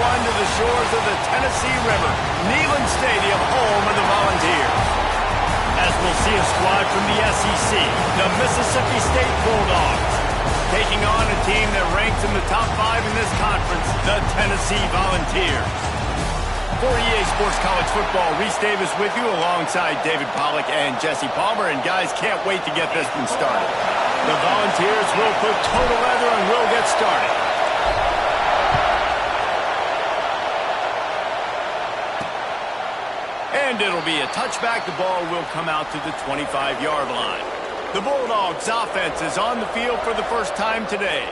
one to the shores of the Tennessee River, Neyland Stadium, home of the Volunteers. As we'll see a squad from the SEC, the Mississippi State Bulldogs, taking on a team that ranks in the top 5 in this conference, the Tennessee Volunteers. For EA Sports College Football, Reese Davis with you alongside David Pollack and Jesse Palmer. And guys, can't wait to get this one started. The Volunteers will put total leather and will get started. And it'll be a touchback. The ball will come out to the 25-yard line. The Bulldogs offense is on the field for the first time today.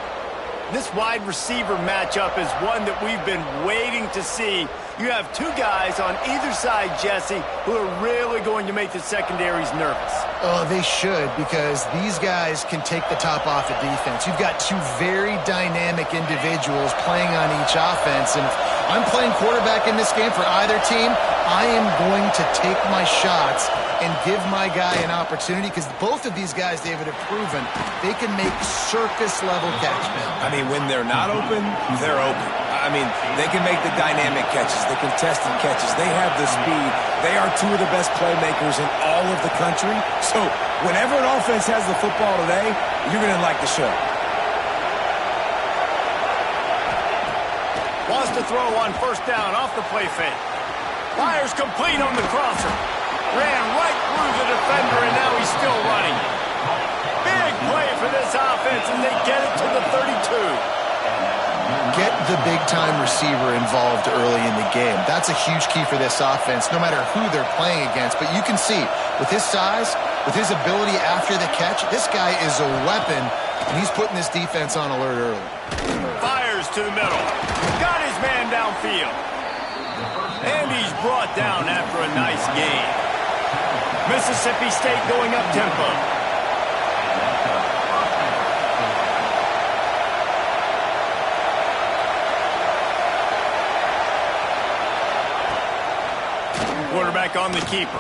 This wide receiver matchup is one that we've been waiting to see. You have two guys on either side, Jesse, who are really going to make the secondaries nervous. Oh, they should, because these guys can take the top off of defense. You've got two very dynamic individuals playing on each offense, and if I'm playing quarterback in this game for either team, I am going to take my shots and give my guy an opportunity, because both of these guys, David, have proven they can make circus-level catches. I mean, when they're not open, they're open. I mean, they can make the dynamic catches, the contested catches. They have the speed. They are two of the best playmakers in all of the country. So whenever an offense has the football today, you're going to like the show. Wants to throw on first down off the play fake. Fires complete on the crosser. Ran right through the defender, and now he's still running. Big play for this offense, and they get it to the 32. Get the big-time receiver involved early in the game. That's a huge key for this offense, no matter who they're playing against. But you can see, with his size, with his ability after the catch, this guy is a weapon, and he's putting this defense on alert early. Fires to the middle. Got his man downfield. And he's brought down after a nice gain. Mississippi State going up tempo. Quarterback on the keeper.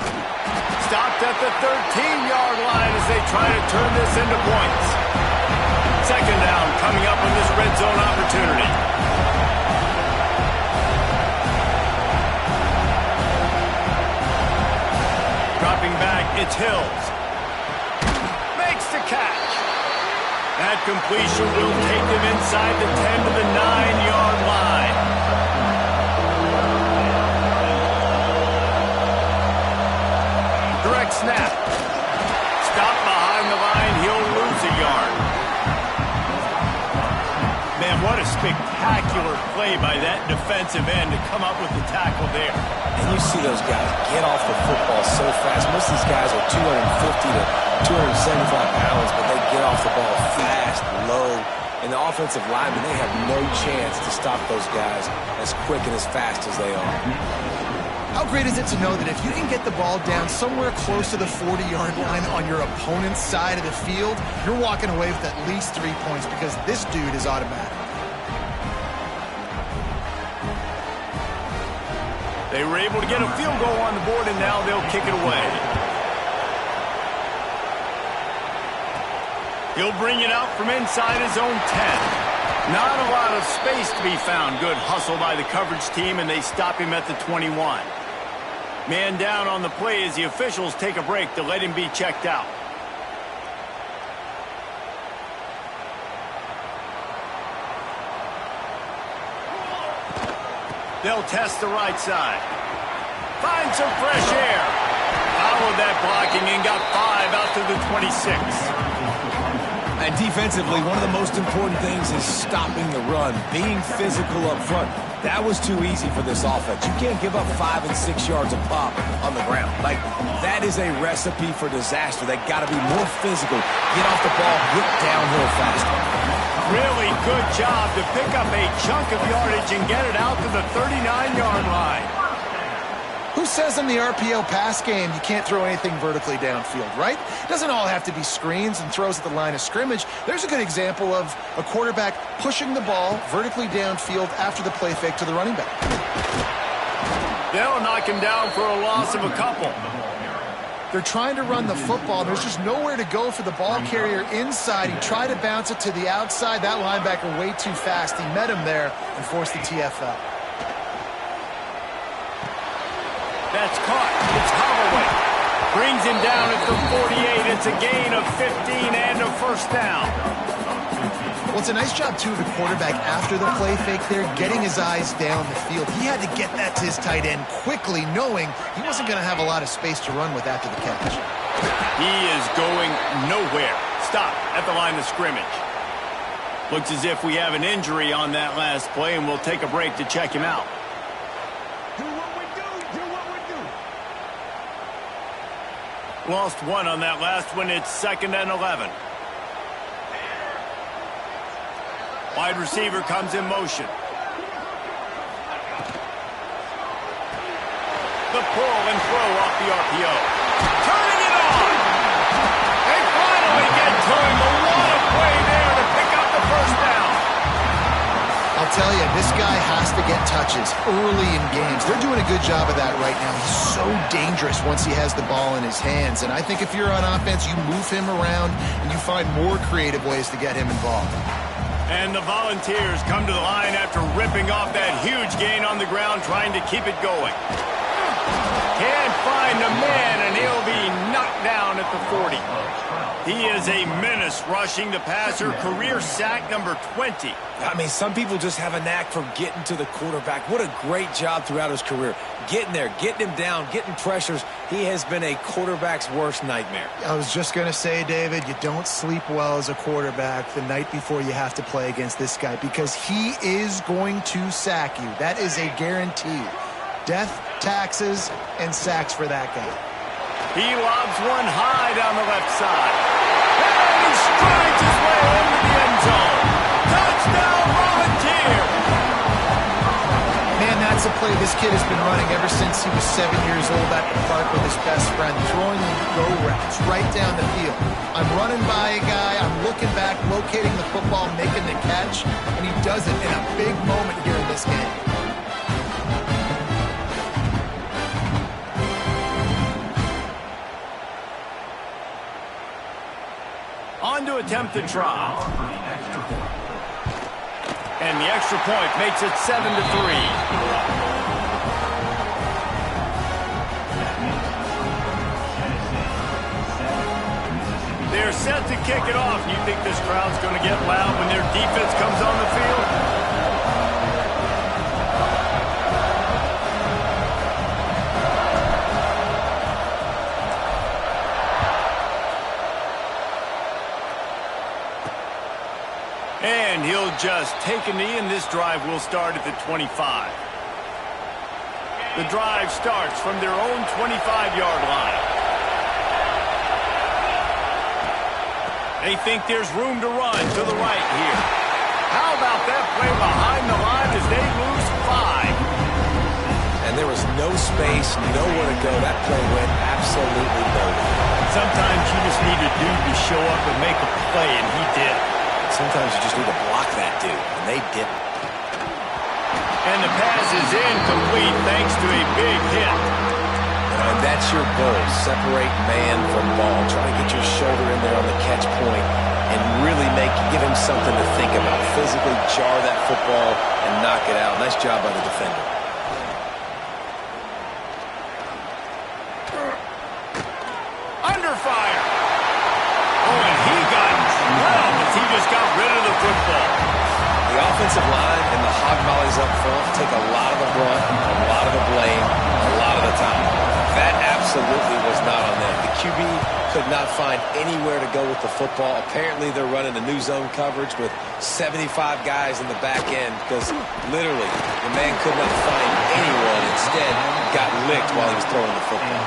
Stopped at the 13-yard line as they try to turn this into points. Second down coming up on this red zone opportunity. Dropping back, it's Hills. Makes the catch. That completion will take them inside the 10 to the 9-yard line. Direct snap. Stop behind the line. He'll lose a yard. Man, what a spectacular play by that defensive end to come up with the tackle there. And you see those guys get off the football so fast. Most of these guys are 250 to 275 pounds, but they get off the ball fast, low. And the offensive linemen, they have no chance to stop those guys as quick and as fast as they are. How great is it to know that if you can get the ball down somewhere close to the 40-yard line on your opponent's side of the field, you're walking away with at least 3 points, because this dude is automatic. They were able to get a field goal on the board, and now they'll kick it away. He'll bring it out from inside his own 10. Not a lot of space to be found. Good hustle by the coverage team, and they stop him at the 21. Man down on the play as the officials take a break to let him be checked out. They'll test the right side. Find some fresh air. Followed that blocking and got 5 out to the 26. And defensively, one of the most important things is stopping the run, being physical up front. That was too easy for this offense. You can't give up 5 and 6 yards a pop on the ground. Like, that is a recipe for disaster. They got to be more physical, get off the ball, get downhill faster. Really good job to pick up a chunk of yardage and get it out to the 39-yard line. Who says in the RPO pass game you can't throw anything vertically downfield, right? It doesn't all have to be screens and throws at the line of scrimmage. There's a good example of a quarterback pushing the ball vertically downfield after the play fake to the running back. They'll knock him down for a loss of a couple. They're trying to run the football. There's just nowhere to go for the ball carrier inside. He tried to bounce it to the outside. That linebacker way too fast. He met him there and forced the TFL. That's caught. It's Holloway. Brings him down at the 48. It's a gain of 15 and a first down. Well, it's a nice job, too, of the quarterback after the play fake there, getting his eyes down the field. He had to get that to his tight end quickly, knowing he wasn't going to have a lot of space to run with after the catch. He is going nowhere. Stop at the line of scrimmage. Looks as if we have an injury on that last play, and we'll take a break to check him out. Do what we do. Lost one on that last one. It's 2nd and 11. Wide receiver comes in motion. The pull and throw off the RPO. Turning it on! They finally get to him. A lot of play there to pick up the first down. I'll tell you, this guy has to get touches early in games. They're doing a good job of that right now. He's so dangerous once he has the ball in his hands. And I think if you're on offense, you move him around and you find more creative ways to get him involved. And the Volunteers come to the line after ripping off that huge gain on the ground, trying to keep it going. Can't find a man, and he'll be knocked down at the 40. He is a menace rushing the passer, career sack number 20. I mean, some people just have a knack for getting to the quarterback. What a great job throughout his career. Getting there, getting him down, getting pressures. He has been a quarterback's worst nightmare. I was just going to say, David, you don't sleep well as a quarterback the night before you have to play against this guy because he is going to sack you. That is a guarantee. Death, taxes, and sacks for that guy. He lobs one high down the left side. And he strides his way into the end zone. Touchdown, Volunteer! Man, that's a play this kid has been running ever since he was 7 years old at the park with his best friend, throwing go routes right down the field. I'm running by a guy, I'm looking back, locating the football, making the catch, and he does it in a big moment here in this game. On to attempt the try. And the extra point makes it 7-3. They're set to kick it off. You think this crowd's going to get loud when their defense comes on the field? And he'll just take a knee, and this drive will start at the 25. The drive starts from their own 25-yard line. They think there's room to run to the right here. How about that play behind the line as they lose 5? And there was no space, nowhere to go. That play went absolutely nowhere. Sometimes you just need a dude to show up and make a play, and he did. Sometimes you just need to block that dude, and they didn't. And the pass is incomplete thanks to a big hit. And that's your goal, separate man from ball. Try to get your shoulder in there on the catch point and really give him something to think about. Physically jar that football and knock it out. Nice job by the defender. Under fire. Oh, and he got well as he just got rid of the football. The offensive line and the hog mollies up front take a lot of the brunt, a lot of the blame, a lot of the time. That absolutely was not on them. The QB could not find anywhere to go with the football. Apparently they're running a new zone coverage with 75 guys in the back end because literally the man could not find anyone. Instead, got licked while he was throwing the football.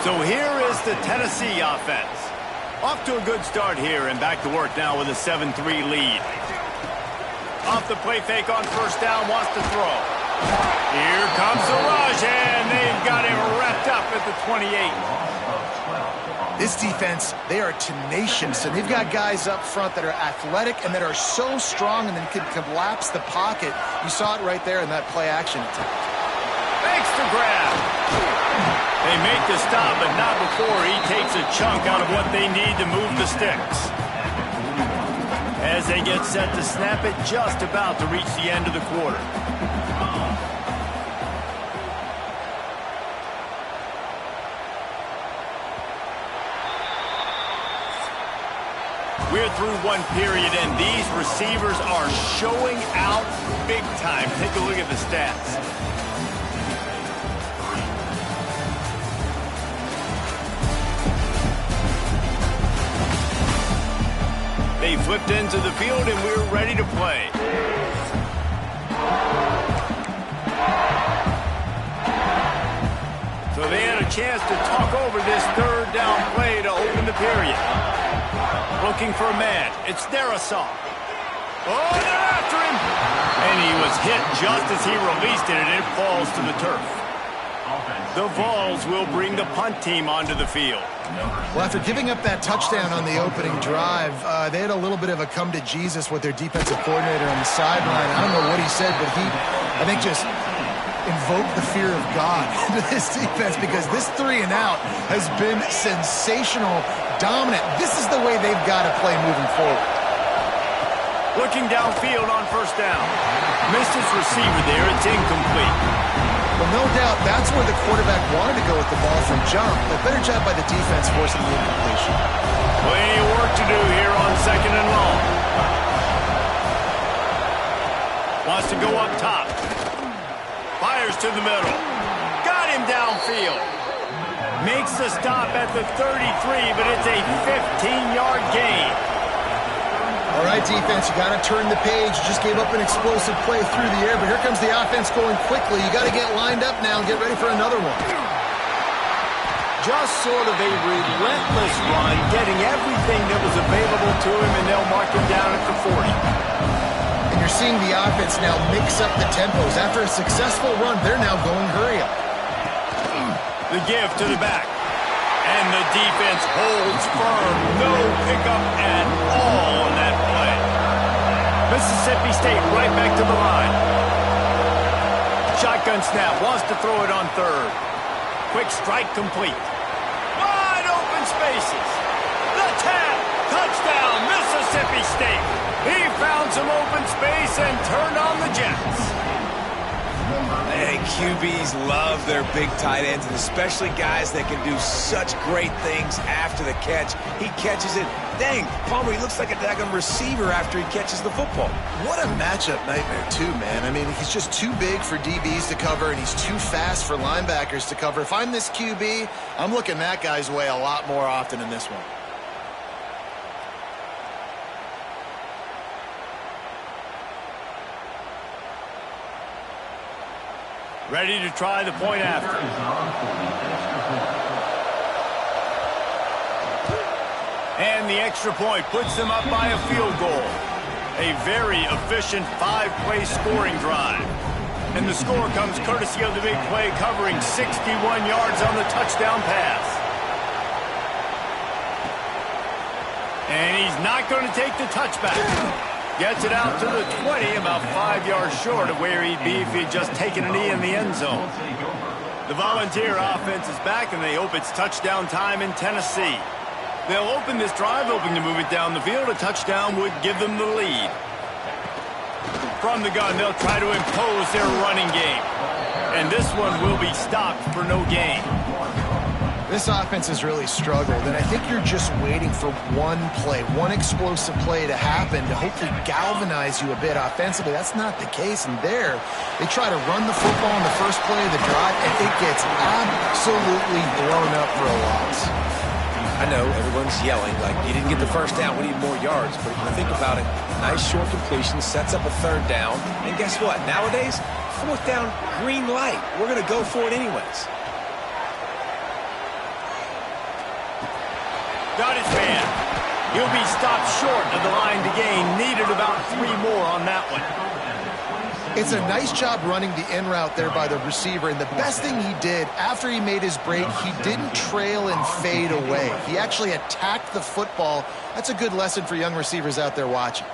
So here is the Tennessee offense. Off to a good start here and back to work now with a 7-3 lead. Off the play fake on first down, wants to throw. Here comes the rush, and they've got him wrapped up at the 28. This defense, they are tenacious, and they've got guys up front that are athletic and that are so strong and then can collapse the pocket. You saw it right there in that play action attempt. Thanks to grab. They make the stop, but not before he takes a chunk out of what they need to move the sticks. As they get set to snap it, just about to reach the end of the quarter. We're through one period, and these receivers are showing out big time. Take a look at the stats. They flipped into the field, and we're ready to play. So they had a chance to talk over this third down play to open the period. Looking for a man. It's Dynasty. Oh, they're after him. And he was hit just as he released it, and it falls to the turf. The Vols will bring the punt team onto the field. Well, after giving up that touchdown on the opening drive, they had a little bit of a come to Jesus with their defensive coordinator on the sideline. I don't know what he said, but he, I think, just invoked the fear of God into this defense, because this 3 and out has been sensational, dominant. This is the way they've got to play moving forward. Looking downfield on first down. Missed his receiver there. It's incomplete. Well, no doubt that's where the quarterback wanted to go with the ball from jump, but better job by the defense forcing the incompletion. Plenty of work to do here on second and long. Wants to go up top. Fires to the middle. Got him downfield. Makes the stop at the 33, but it's a 15-yard gain. All right, defense, you got to turn the page. You just gave up an explosive play through the air, but here comes the offense going quickly. You got to get lined up now and get ready for another one. Just sort of a relentless run, getting everything that was available to him, and they'll mark him down at the 40. And you're seeing the offense now mix up the tempos. After a successful run, they're now going hurry up. The give to the back. And the defense holds firm. No pickup at all on that play. Mississippi State right back to the line. Shotgun snap. Wants to throw it on third. Quick strike complete. Wide open spaces. The tap. Touchdown, Mississippi State. He found some open space and turned on the Jets. Hey, QBs love their big tight ends, and especially guys that can do such great things after the catch. He catches it. Dang, Palmer, he looks like a daggone receiver after he catches the football. What a matchup nightmare, too, man. I mean, he's just too big for DBs to cover, and he's too fast for linebackers to cover. If I'm this QB, I'm looking that guy's way a lot more often in this one. Ready to try the point after. And the extra point puts them up by a field goal. A very efficient 5-play scoring drive. And the score comes courtesy of the big play, covering 61 yards on the touchdown pass. And he's not going to take the touchback. Gets it out to the 20, about 5 yards short of where he'd be if he'd just taken a knee in the end zone. The Volunteer offense is back, and they hope it's touchdown time in Tennessee. They'll open this drive, hoping to move it down the field. A touchdown would give them the lead. From the gun, they'll try to impose their running game. And this one will be stopped for no gain. This offense has really struggled, and I think you're just waiting for one play, one explosive play to happen to hopefully galvanize you a bit offensively. That's not the case, and there, they try to run the football in the first play of the drive, and it gets absolutely blown up for a loss. I know, everyone's yelling, like, you didn't get the first down, we need more yards. But when I think about it, nice short completion, sets up a third down, and guess what? Nowadays, fourth down, green light. We're going to go for it anyways. Got his man. He'll be stopped short of the line to gain. Needed about 3 more on that one. It's a nice job running the in route there by the receiver, and the best thing he did after he made his break, he didn't trail and fade away. He actually attacked the football. That's a good lesson for young receivers out there watching.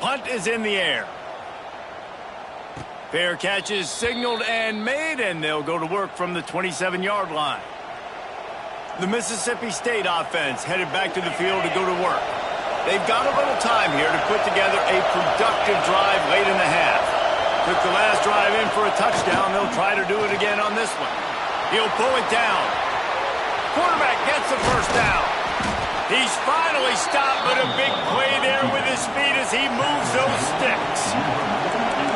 Punt is in the air. Fair catch is signaled and made, and they'll go to work from the 27-yard line. The Mississippi State offense headed back to the field to go to work. They've got a little time here to put together a productive drive late in the half. Took the last drive in for a touchdown. They'll try to do it again on this one. He'll pull it down. Quarterback gets the first down. He's finally stopped, but a big play there with his feet as he moves those sticks.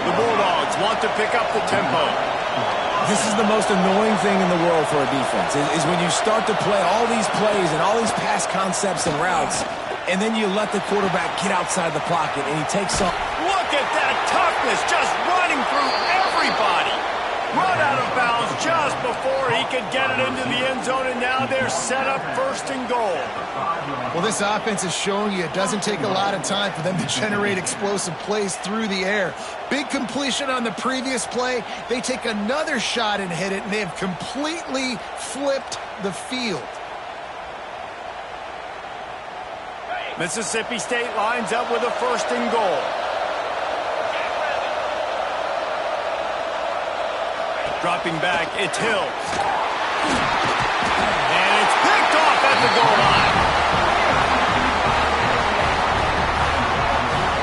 The Bulldogs want to pick up the tempo. This is the most annoying thing in the world for a defense, is when you start to play all these plays and all these pass concepts and routes, and then you let the quarterback get outside the pocket, and he takes off. Look at that toughness, just running through everybody. Run out of bounds just before he could get it into the end zone, and now they're set up first and goal. Well, this offense is showing you it doesn't take a lot of time for them to generate explosive plays through the air. Big completion on the previous play. They take another shot and hit it, and they have completely flipped the field. Mississippi State lines up with a first and goal. Dropping back, it's Hills. And it's picked off at the goal line.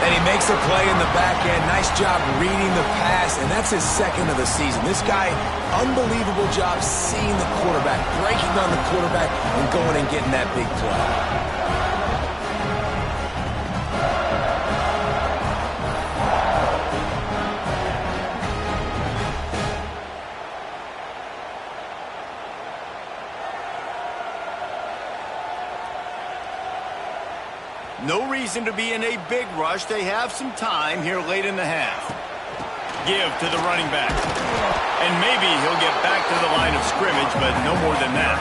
And he makes a play in the back end. Nice job reading the pass, and that's his second of the season. This guy, unbelievable job seeing the quarterback, breaking on the quarterback, and going and getting that big play. No reason to be in a big rush. They have some time here late in the half. Give to the running back. And maybe he'll get back to the line of scrimmage, but no more than that.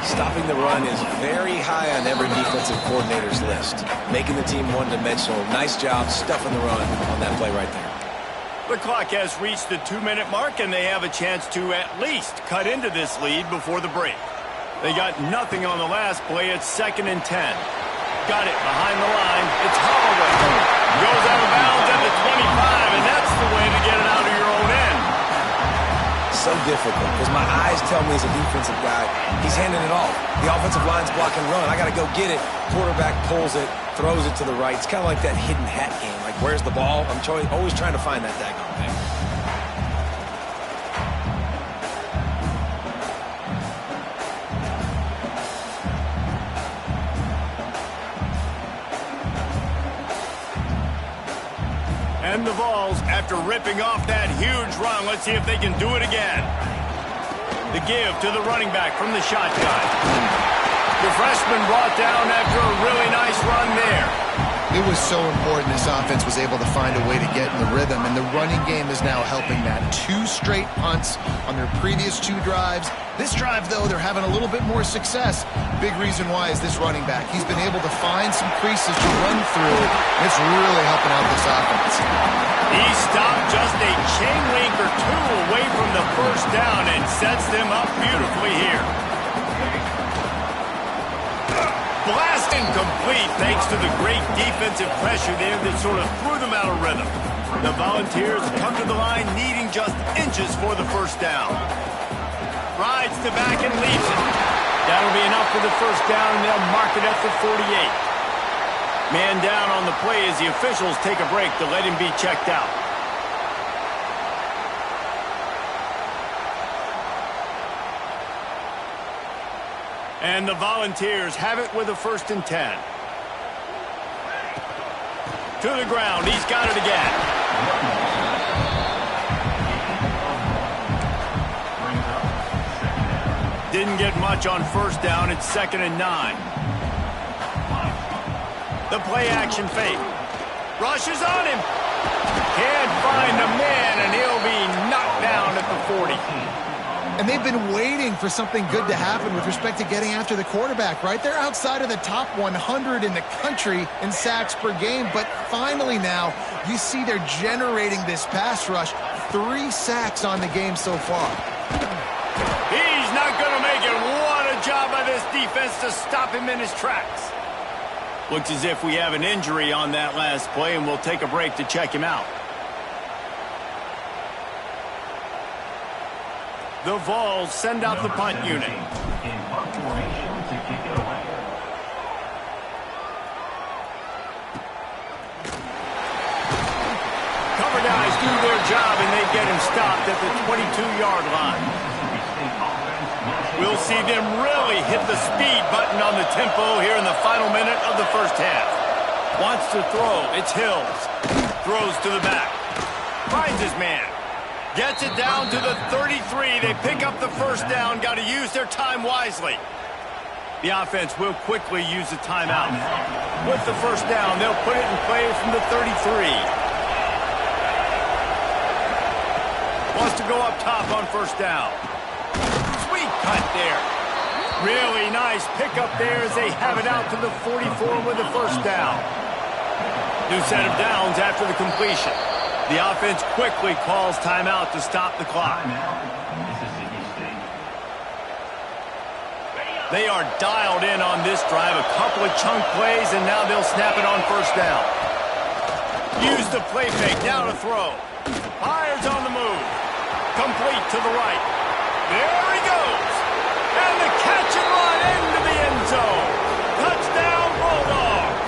Stopping the run is very high on every defensive coordinator's list. Making the team one-dimensional. Nice job stuffing the run on that play right there. The clock has reached the 2-minute mark, and they have a chance to at least cut into this lead before the break. They got nothing on the last play. It's 2nd and 10. Got it behind the line. It's Holloway. Goes out of bounds at the 25, and that's the way to get it out of your own end. So difficult because my eyes tell me as a defensive guy, he's handing it off. The offensive line's blocking run. I got to go get it. Quarterback pulls it, throws it to the right. It's kind of like that hidden hat game. Like, where's the ball? I'm always trying to find that daggone thing. And the Vols, after ripping off that huge run, let's see if they can do it again. The give to the running back from the shotgun. The freshman brought down after a really nice run there. It was so important this offense was able to find a way to get in the rhythm, and the running game is now helping that. 2 straight punts on their previous 2 drives. This drive, though, they're having a little bit more success. Big reason why is this running back. He's been able to find some creases to run through, and it's really helping out this offense. He stopped just a chain link or 2 away from the first down and sets them up beautifully here. Blast incomplete thanks to the great defensive pressure there that sort of threw them out of rhythm. The Volunteers come to the line needing just inches for the first down. Rides to back and leaves it. That'll be enough for the first down, and they'll mark it at the 48. Man down on the play as the officials take a break to let him be checked out. And the Volunteers have it with a 1st and 10. To the ground. He's got it again. Didn't get much on first down. It's 2nd and 9. The play action fake. Rushes on him. Can't find the man, and he'll be knocked down at the 40. And they've been waiting for something good to happen with respect to getting after the quarterback, right? They're outside of the top 100 in the country in sacks per game, but finally now you see they're generating this pass rush. 3 sacks on the game so far. He's not going to make it. What a job by this defense to stop him in his tracks. Looks as if we have an injury on that last play, and we'll take a break to check him out. The Vols send out the punt unit. Cover guys do their job, and they can't get him stopped at the 22-yard line. We'll see them really hit the speed button on the tempo here in the final minute of the first half. Wants to throw. It's Hills. Throws to the back. Finds his man. Gets it down to the 33. They pick up the first down. Got to use their time wisely. The offense will quickly use the timeout. With the first down, they'll put it in play from the 33. Wants to go up top on first down. Sweet cut there. Really nice pickup there as they have it out to the 44 with the first down. New set of downs after the completion. The offense quickly calls timeout to stop the clock. They are dialed in on this drive. A couple of chunk plays, and now they'll snap it on first down. Use the play fake. Now to throw. Fires on the move. Complete to the right. There he goes. And the catch and run into the end zone. Touchdown, Bulldogs.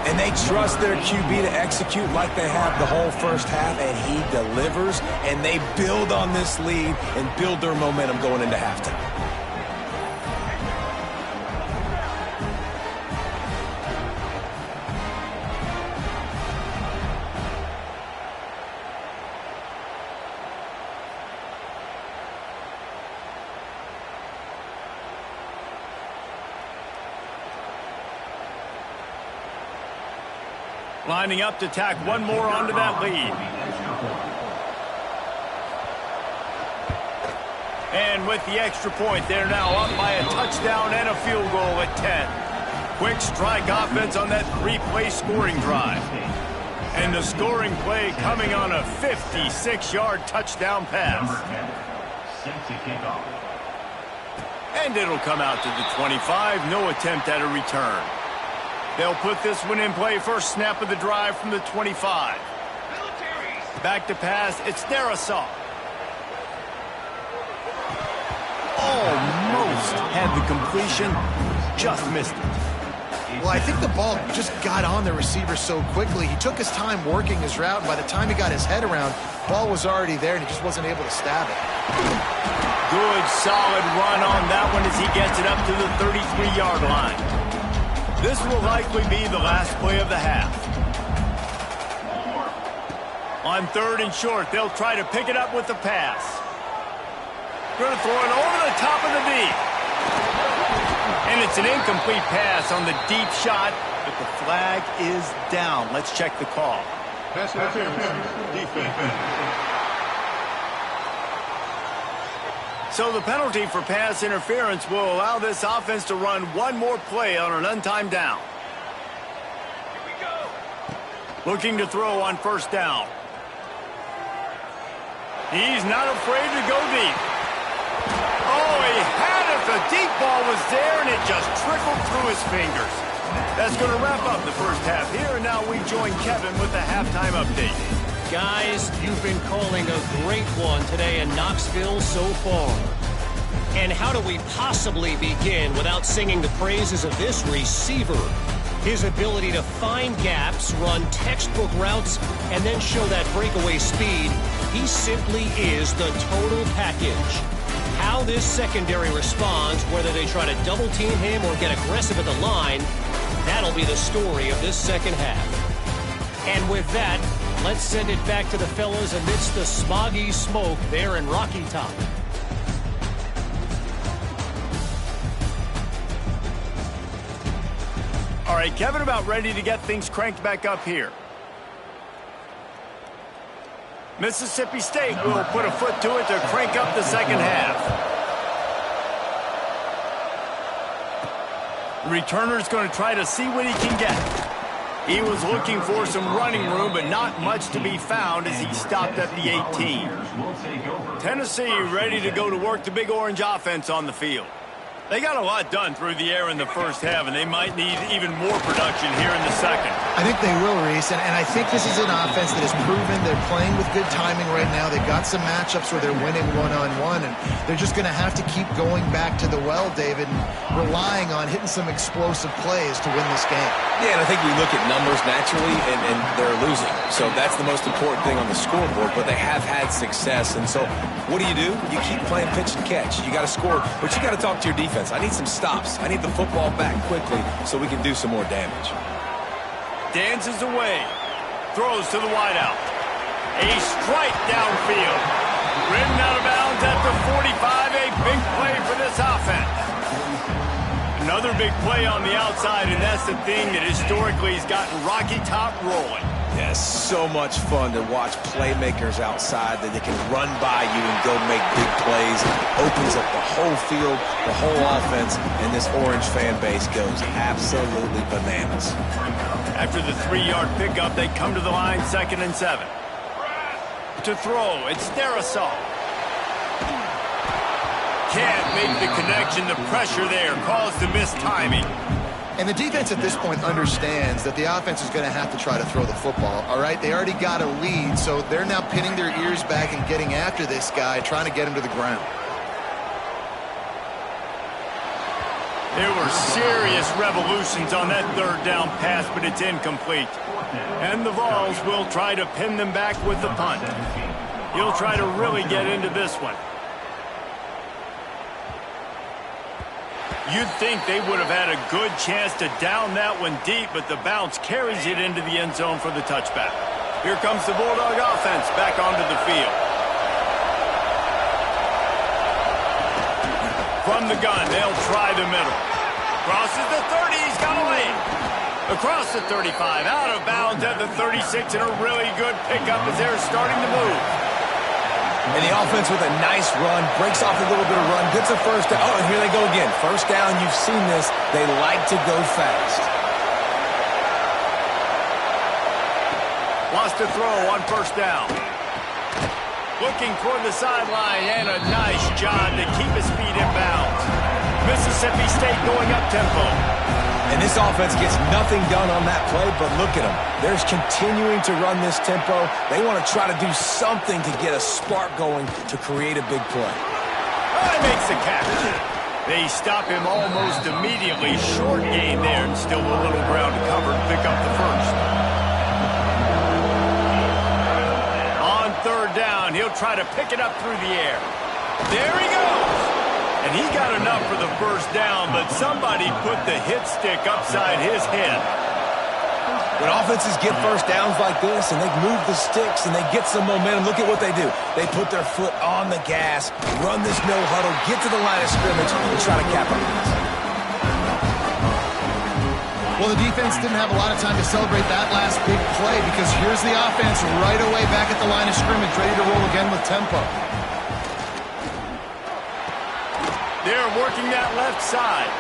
And they trust their QB to execute like they have the whole first half, and he delivers, and they build on this lead and build their momentum going into halftime. Lining up to tack one more onto that lead. And with the extra point, they're now up by a touchdown and a field goal at 10. Quick strike offense on that three-play scoring drive. And the scoring play coming on a 56-yard touchdown pass. And it'll come out to the 25. No attempt at a return. They'll put this one in play. First snap of the drive from the 25. Back to pass. It's Darasaw. Almost had the completion. Just missed it. Well, I think the ball just got on the receiver so quickly. He took his time working his route, and by the time he got his head around, ball was already there, and he just wasn't able to stab it. Good, solid run on that one as he gets it up to the 33-yard line. This will likely be the last play of the half. On third and short, they'll try to pick it up with the pass. Going to throw it over the top of the deep. And it's an incomplete pass on the deep shot, but the flag is down. Let's check the call. Pass interference, defense. So the penalty for pass interference will allow this offense to run one more play on an untimed down. Here we go. Looking to throw on first down. He's not afraid to go deep. Oh, he had it. The deep ball was there, and it just trickled through his fingers. That's going to wrap up the first half here, and now we join Kevin with the halftime update. Guys, you've been calling a great one today in Knoxville so far. And how do we possibly begin without singing the praises of this receiver? His ability to find gaps, run textbook routes, and then show that breakaway speed. He simply is the total package. How this secondary responds, whether they try to double team him or get aggressive at the line, that'll be the story of this second half. And with that, let's send it back to the fellas amidst the smoggy smoke there in Rocky Top. All right, Kevin, about ready to get things cranked back up here. Mississippi State will put a foot to it to crank up the second half. The returner's going to try to see what he can get. He was looking for some running room, but not much to be found as he stopped at the 18. Tennessee ready to go to work the Big Orange offense on the field. They got a lot done through the air in the first half, and they might need even more production here in the second. I think they will, Reese, and I think this is an offense that has proven they're playing with good timing right now. They've got some matchups where they're winning one-on-one, and they're just going to have to keep going back to the well, David, and relying on hitting some explosive plays to win this game. Yeah, and I think we look at numbers naturally, and they're losing. So that's the most important thing on the scoreboard, but they have had success. And so what do? You keep playing pitch and catch. You got to score, but you got to talk to your defense. I need some stops. I need the football back quickly so we can do some more damage. Dances away. Throws to the wideout. A strike downfield. Ridden out of bounds at the 45. A big play for this offense. Another big play on the outside, and that's the thing that historically has gotten Rocky Top rolling. Yes, so much fun to watch playmakers outside that they can run by you and go make big plays. Opens up the whole field, the whole offense, and this Orange fan base goes absolutely bananas. After the 3-yard pickup, they come to the line 2nd and 7. To throw, it's Darisaw. Can't make the connection. The pressure there caused the missed timing. And the defense at this point understands that the offense is going to have to try to throw the football, all right? They already got a lead, so they're now pinning their ears back and getting after this guy, trying to get him to the ground. There were serious revolutions on that 3rd down pass, but it's incomplete. And the Vols will try to pin them back with the punt. He'll try to really get into this one. You'd think they would have had a good chance to down that one deep, but the bounce carries it into the end zone for the touchback. Here comes the Bulldog offense back onto the field. From the gun, they'll try the middle. Crosses the 30, he's got a lane. Across the 35, out of bounds at the 36, and a really good pickup as they're starting to move. And the offense with a nice run, breaks off a little bit of run, gets a first down. Oh, and here they go again. First down, you've seen this. They like to go fast. Wants to throw on 1st down. Looking toward the sideline, and a nice job to keep his feet in bounds. Mississippi State going up tempo. And this offense gets nothing done on that play, but look at them. They're continuing to run this tempo. They want to try to do something to get a spark going to create a big play. Oh, he makes the catch. They stop him almost immediately. Short gain there, and still a little ground to cover to pick up the first. On 3rd down, he'll try to pick it up through the air. There he goes. And he got enough for the first down, but somebody put the hit stick upside his head. When offenses get first downs like this and they move the sticks and they get some momentum, look at what they do. They put their foot on the gas, run this no huddle, get to the line of scrimmage, and try to capitalize. Well, the defense didn't have a lot of time to celebrate that last big play because here's the offense right away back at the line of scrimmage, ready to roll again with tempo. They're working that left side.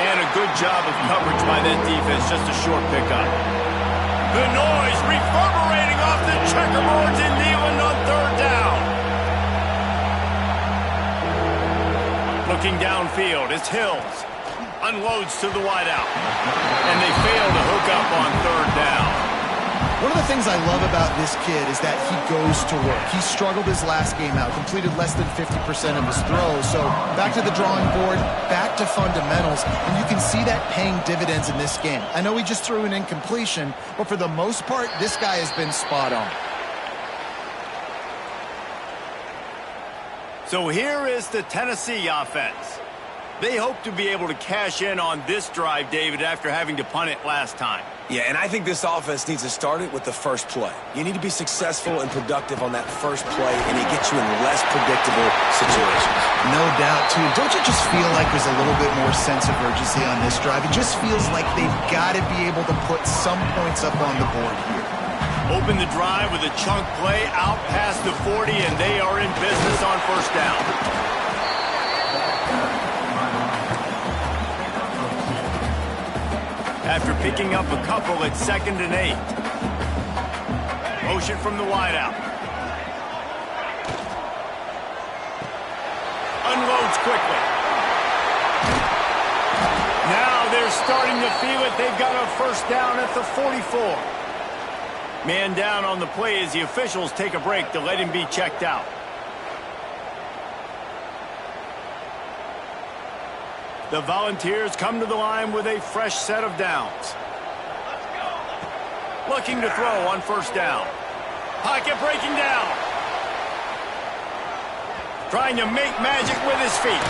And a good job of coverage by that defense. Just a short pickup. The noise reverberating off the checkerboards in Neyland on 3rd down. Looking downfield, it's Hills. Unloads to the wideout. And they fail to hook up on 3rd down. One of the things I love about this kid is that he goes to work. He struggled his last game out, completed less than 50% of his throws. So back to the drawing board, back to fundamentals, and you can see that paying dividends in this game. I know he just threw an incompletion, but for the most part, this guy has been spot on. So here is the Tennessee offense. They hope to be able to cash in on this drive, David, after having to punt it last time. Yeah, and I think this offense needs to start it with the first play. You need to be successful and productive on that first play, and it gets you in less predictable situations. No doubt, too. Don't you just feel like there's a little bit more sense of urgency on this drive? It just feels like they've got to be able to put some points up on the board here. Open the drive with a chunk play out past the 40, and they are in business on 1st down. After picking up a couple, it's 2nd and 8. Motion from the wideout. Unloads quickly. starting to feel it. They've got a first down at the 44. Man down on the play as the officials take a break to let him be checked out. The Volunteers come to the line with a fresh set of downs. Looking to throw on first down. Pocket breaking down. Trying to make magic with his feet.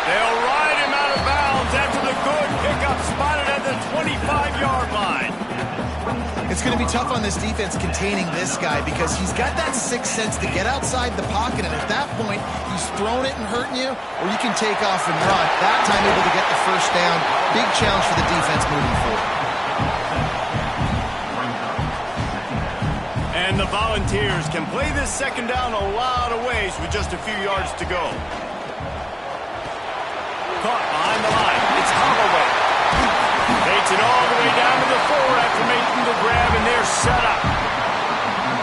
They'll ride him out of bounds after the good pickup spotted at the 25-yard line. It's going to be tough on this defense containing this guy because he's got that sixth sense to get outside the pocket, and at that point, he's throwing it and hurting you, or you can take off and run. That time able to get the first down. Big challenge for the defense moving forward. And the Volunteers can play this second down a lot of ways with just a few yards to go. Caught behind the line. It's Holloway. Takes it all the way down to the 4 after making the grab, and they're set up.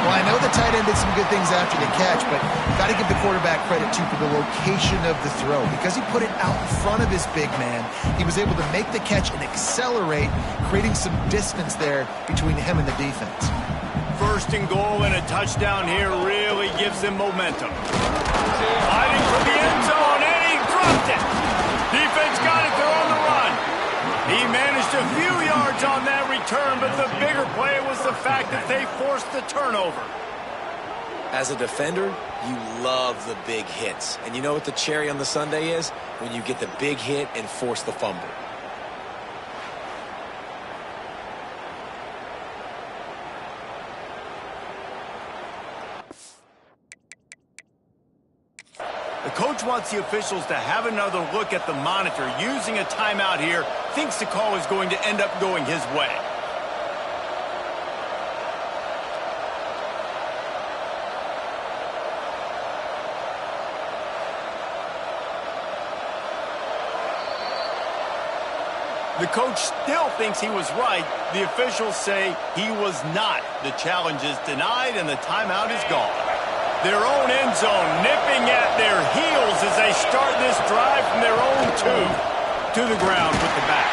Well, I know the tight end did some good things after the catch, but got to give the quarterback credit, too, for the location of the throw. Because he put it out in front of his big man, he was able to make the catch and accelerate, creating some distance there between him and the defense. First and goal and a touchdown here really gives them momentum. Fighting for the end zone, and he dropped it. Defense got it. They're on the run. He managed a few yards on that return, but the bigger play was the fact that they forced the turnover. As a defender, you love the big hits. And you know what the cherry on the sundae is? When you get the big hit and force the fumble. The coach wants the officials to have another look at the monitor. Using a timeout here, thinks the call is going to end up going his way. The coach still thinks he was right. The officials say he was not. The challenge is denied and the timeout is gone. Their own end zone nipping at their heels as they start this drive from their own 2 to the ground with the back.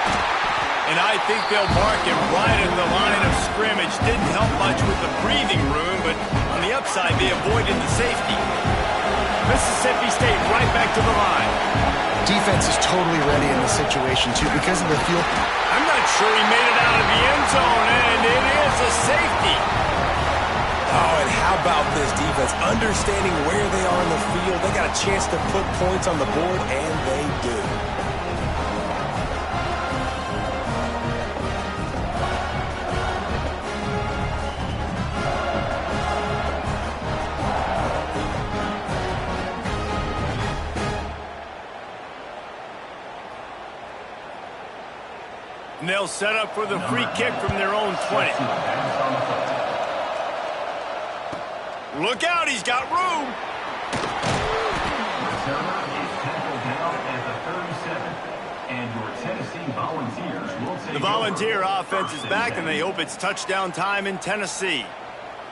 And I think they'll mark him right at the line of scrimmage. Didn't help much with the breathing room, but on the upside, they avoided the safety. Mississippi State right back to the line. Defense is totally ready in this situation, too, because of the field. I'm not sure he made it out of the end zone, and it is a safety. Oh, and how about this defense? Understanding where they are in the field. They got a chance to put points on the board, and they do. And they'll set up for the free kick from their own 20. Look out, he's got room. Returner is tackled down at the 37, and your Tennessee Volunteers will take The Volunteer offense is back, and they hope it's touchdown time in Tennessee.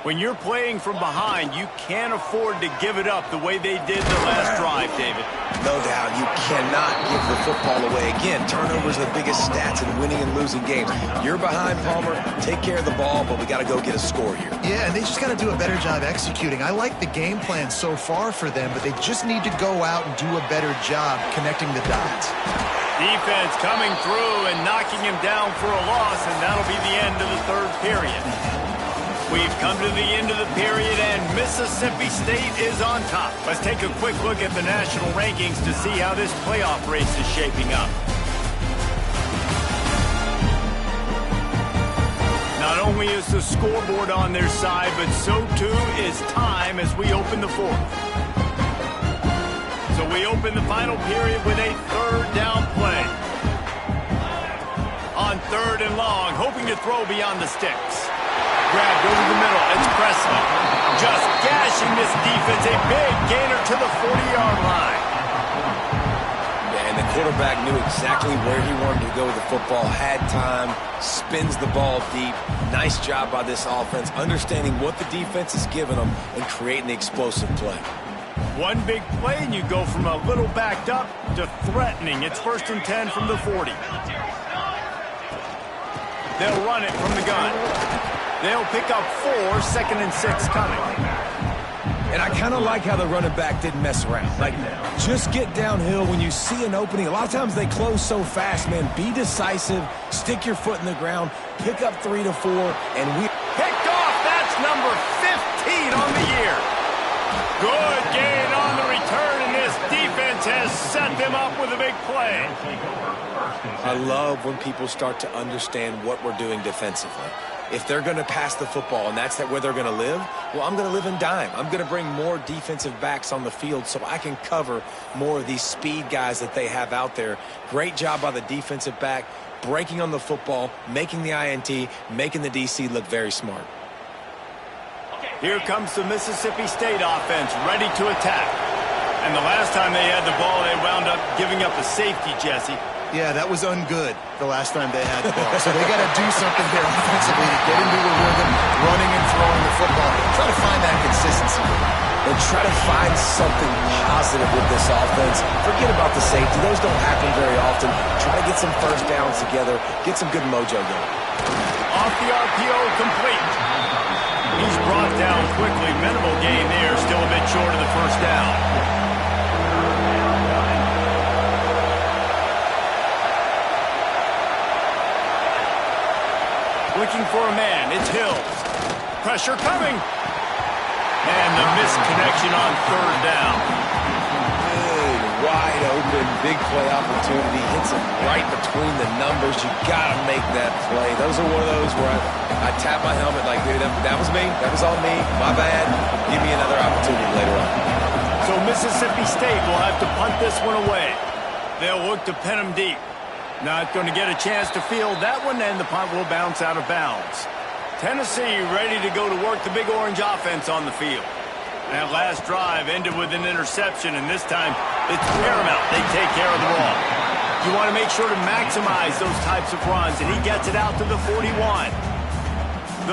When you're playing from behind, you can't afford to give it up the way they did the last drive, David. No doubt, you cannot give the football away. Again, turnovers are the biggest stats in winning and losing games. You're behind, Palmer. Take care of the ball, but we got to go get a score here. Yeah, and they just got to do a better job executing. I like the game plan so far for them, but they just need to go out and do a better job connecting the dots. Defense coming through and knocking him down for a loss, and that'll be the end of the third period. We've come to the end of the period, and Mississippi State is on top. Let's take a quick look at the national rankings to see how this playoff race is shaping up. Not only is the scoreboard on their side, but so too is time as we open the fourth. So we open the final period with a third down play. On third and long, hoping to throw beyond the sticks. Grabbed over the middle. It's Presley. Just gashing this defense. A big gainer to the 40-yard line. Yeah, and the quarterback knew exactly where he wanted to go with the football. Had time. Spins the ball deep. Nice job by this offense. Understanding what the defense is giving them and creating the explosive play. One big play, and you go from a little backed up to threatening. It's 1st and 10 from the 40. They'll run it from the gun. They'll pick up 4, 2nd and 6 coming. And I kind of like how the running back didn't mess around. Like, just get downhill when you see an opening. A lot of times they close so fast, man. Be decisive, stick your foot in the ground, pick up 3 to 4, and we... Picked off, that's number 15 on the year. Good gain on the return, and this defense has set them up with a big play. I love when people start to understand what we're doing defensively. If they're going to pass the football and that's where they're going to live, well, I'm going to live in dime. I'm going to bring more defensive backs on the field so I can cover more of these speed guys that they have out there. Great job by the defensive back, breaking on the football, making the INT, making the DC look very smart. Here comes the Mississippi State offense, ready to attack. And the last time they had the ball, they wound up giving up a safety, Jesse. Yeah, that was ungood the last time they had the ball. So they got to do something here offensively to get into a rhythm, running and throwing the football. Try to find that consistency. And try to find something positive with this offense. Forget about the safety. Those don't happen very often. Try to get some first downs together, get some good mojo going. Off the RPO, complete. He's brought down quickly. Minimal gain there, still a bit short of the first down. Looking for a man, it's Hills. Pressure coming. And the misconnection on 3rd down. Big, wide open, big play opportunity. Hits him right between the numbers. You got to make that play. Those are one of those where I tap my helmet like, dude, that was me. That was on me. My bad. Give me another opportunity later on. So Mississippi State will have to punt this one away. They'll look to pin him deep. Not going to get a chance to field that one, and the punt will bounce out of bounds. Tennessee ready to go to work the Big Orange offense on the field. That last drive ended with an interception, and this time it's paramount they take care of the ball. You want to make sure to maximize those types of runs, and he gets it out to the 41.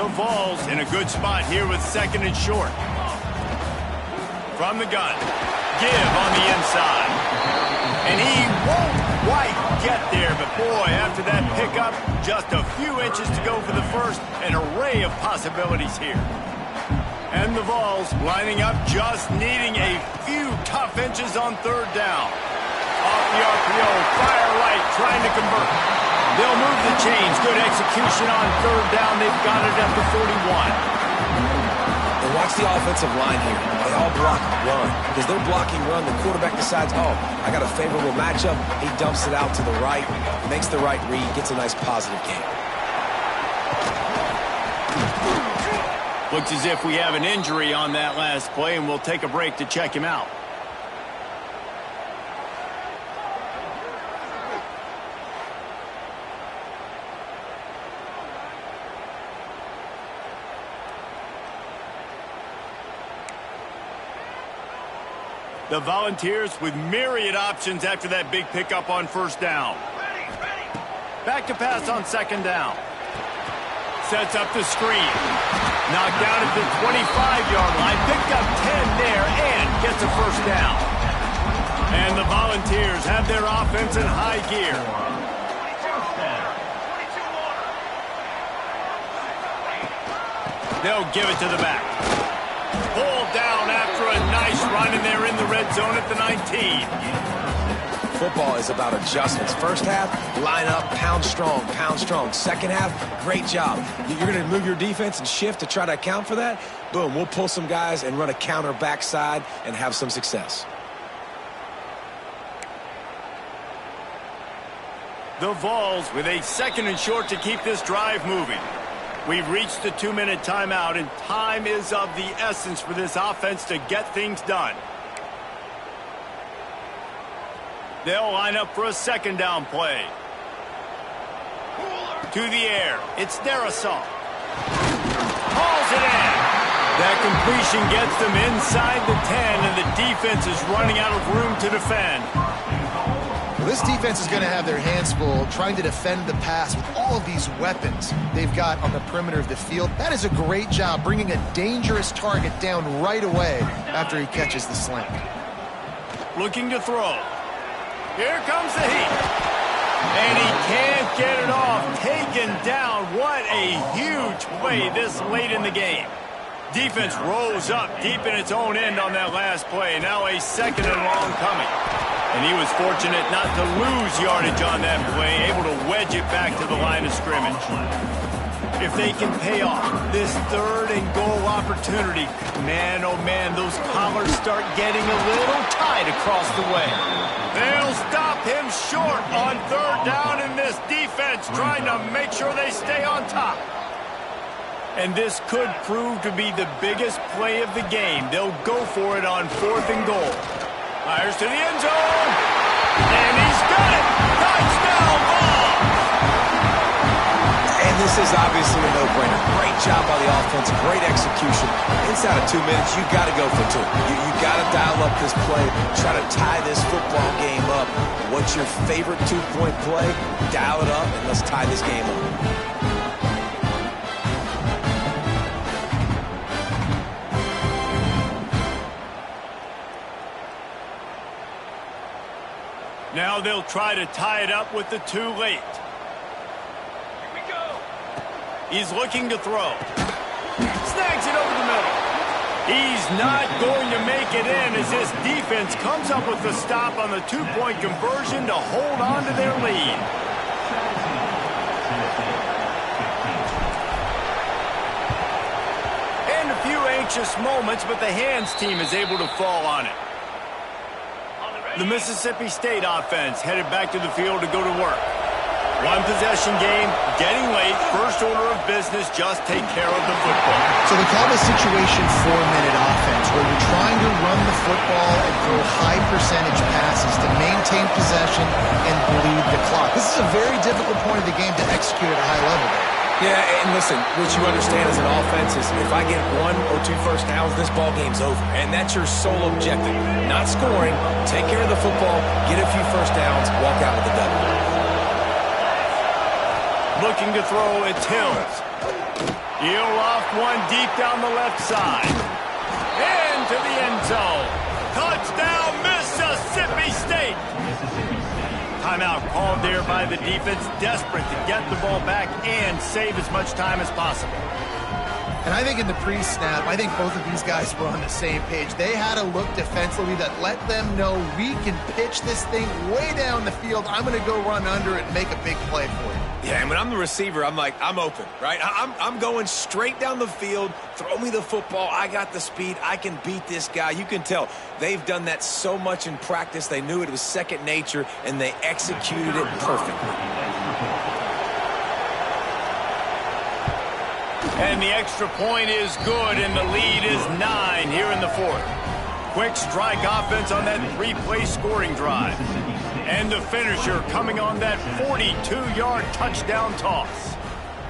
The Vols in a good spot here with 2nd and short. From the gun, give on the inside. And he won't quite get there, but boy, after that pickup, just a few inches to go for the first. An array of possibilities here. And the Vols lining up, just needing a few tough inches on 3rd down. Off the RPO, fire right, trying to convert. They'll move the chains. Good execution on 3rd down. They've got it at the 41. And watch the offensive line here. They all block run. Because they're blocking run, the quarterback decides, oh, I got a favorable matchup. He dumps it out to the right, makes the right read, gets a nice positive gain. Looks as if we have an injury on that last play, and we'll take a break to check him out. The Volunteers with myriad options after that big pickup on 1st down. Back to pass on 2nd down. Sets up the screen. Knocked down at the 25-yard line. Picked up 10 there and gets a 1st down. And the Volunteers have their offense in high gear. They'll give it to the back. Pulled down after a nice run, and they're in the red zone at the 19. Football is about adjustments. First half, line up, pound strong, pound strong. Second half, great job. You're going to move your defense and shift to try to account for that. Boom, we'll pull some guys and run a counter backside and have some success. The Vols with a 2nd and short to keep this drive moving. We've reached the 2-minute timeout, and time is of the essence for this offense to get things done. They'll line up for a 2nd down play. To the air. It's Darisaw. Hauls it in. That completion gets them inside the 10, and the defense is running out of room to defend. This defense is going to have their hands full trying to defend the pass with all of these weapons they've got on the perimeter of the field. That is a great job bringing a dangerous target down right away after he catches the slant. Looking to throw. Here comes the heat. And he can't get it off. Taken down. What a huge play this late in the game. Defense rose up deep in its own end on that last play. Now a second and long coming. And he was fortunate not to lose yardage on that play, able to wedge it back to the line of scrimmage. If they can pay off this third and goal opportunity, man, oh man, those collars start getting a little tight across the way. They'll stop him short on third down in this defense, trying to make sure they stay on top. And this could prove to be the biggest play of the game. They'll go for it on fourth and goal. Fires to the end zone. And he's got it. Touchdown ball. And this is obviously a no-brainer. Great job by the offense. Great execution. Inside of 2 minutes, you got to go for two. You got to dial up this play. Try to tie this football game up. What's your favorite two-point play? Dial it up, and let's tie this game up. Now they'll try to tie it up with the too late. Here we go. He's looking to throw. Snags it over the middle. He's not going to make it in as this defense comes up with the stop on the two-point conversion to hold on to their lead. And a few anxious moments, but the hands team is able to fall on it. The Mississippi State offense headed back to the field to go to work. One possession game, getting late, first order of business, just take care of the football. So they call this situation 4-minute offense, where you're trying to run the football and throw high percentage passes to maintain possession and bleed the clock. This is a very difficult point of the game to execute at a high level there. Yeah, and listen, what you understand as an offense is if I get 1 or 2 first downs, this ball game's over. And that's your sole objective. Not scoring, take care of the football, get a few first downs, walk out with the W. Looking to throw, it's Hills. He'll off one deep down the left side. Into the end zone. Touchdown, Mississippi State. Timeout called there by the defense, desperate to get the ball back and save as much time as possible. And I think in the pre-snap, I think both of these guys were on the same page. They had a look defensively that let them know we can pitch this thing way down the field. I'm going to go run under it and make a big play for you. Yeah, and when I'm the receiver, I'm like, I'm open, right? I'm going straight down the field. Throw me the football. I got the speed. I can beat this guy. You can tell they've done that so much in practice. They knew it was second nature, and they executed it perfectly. And the extra point is good, and the lead is 9 here in the fourth. Quick strike offense on that 3-play scoring drive. And the finisher coming on that 42-yard touchdown toss.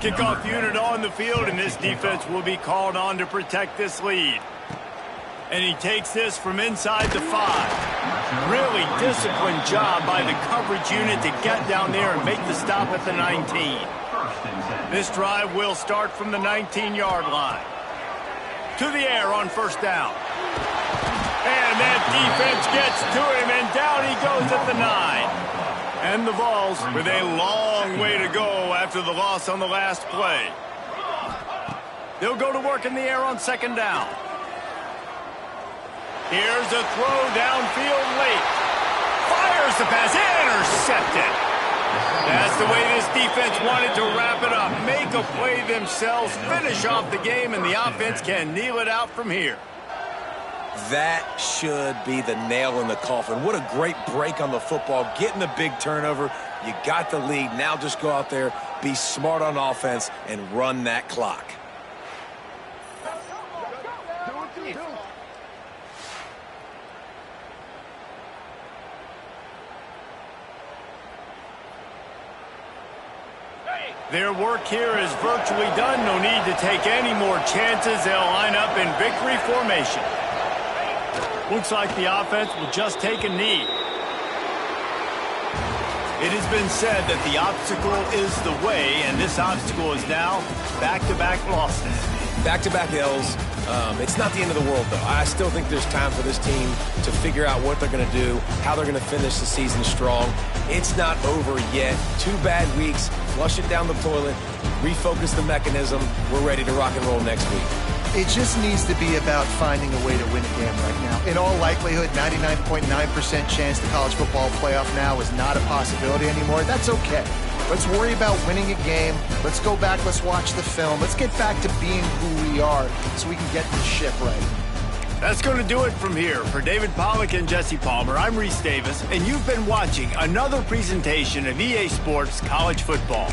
Kickoff unit on the field, and this defense will be called on to protect this lead. And he takes this from inside the 5. Really disciplined job by the coverage unit to get down there and make the stop at the 19. This drive will start from the 19-yard line. To the air on first down. And that defense gets to him, and down he goes at the 9. And the Vols with a long way to go after the loss on the last play. They'll go to work in the air on second down. Here's a throw downfield late. Fires the pass, intercepted. That's the way this defense wanted to wrap it up. Make a play themselves, finish off the game, and the offense can kneel it out from here. That should be the nail in the coffin. What a great break on the football. Getting the big turnover. You got the lead. Now just go out there, be smart on offense, and run that clock. Their work here is virtually done. No need to take any more chances. They'll line up in victory formation. Looks like the offense will just take a knee. It has been said that the obstacle is the way, and this obstacle is now back-to-back losses. Back-to-back L's, It's not the end of the world, though. I still think there's time for this team to figure out what they're going to do, how they're going to finish the season strong. It's not over yet. 2 bad weeks. Flush it down the toilet. Refocus the mechanism. We're ready to rock and roll next week. It just needs to be about finding a way to win a game right now. In all likelihood, 99.9% chance the college football playoff now is not a possibility anymore. That's okay. Let's worry about winning a game. Let's go back. Let's watch the film. Let's get back to being who we are so we can get this ship right. That's going to do it from here. For David Pollack and Jesse Palmer, I'm Reese Davis, and you've been watching another presentation of EA Sports College Football.